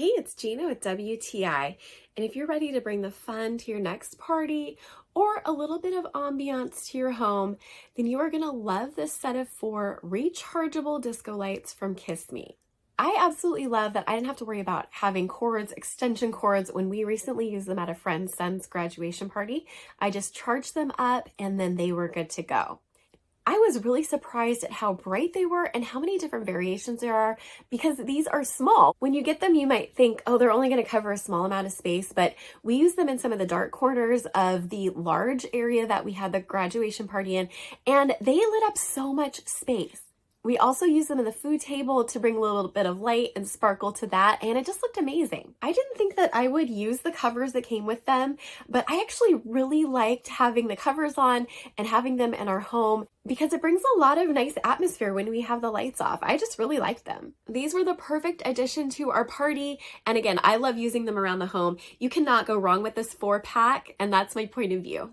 Hey, it's Gina with WTI, and if you're ready to bring the fun to your next party or a little bit of ambiance to your home, then you are going to love this set of 4 rechargeable disco lights from KisMee. I absolutely love that I didn't have to worry about having cords, extension cords. When we recently used them at a friend's son's graduation party, I just charged them up and then they were good to go. I was really surprised at how bright they were and how many different variations there are because these are small. When you get them, you might think, oh, they're only going to cover a small amount of space, but we use them in some of the dark corners of the large area that we had the graduation party in, and they lit up so much space. We also use them in the food table to bring a little bit of light and sparkle to that, and it just looked amazing. I didn't think that I would use the covers that came with them, but I actually really liked having the covers on and having them in our home because it brings a lot of nice atmosphere when we have the lights off. I just really liked them. These were the perfect addition to our party, and again, I love using them around the home. You cannot go wrong with this 4-pack, and that's my point of view.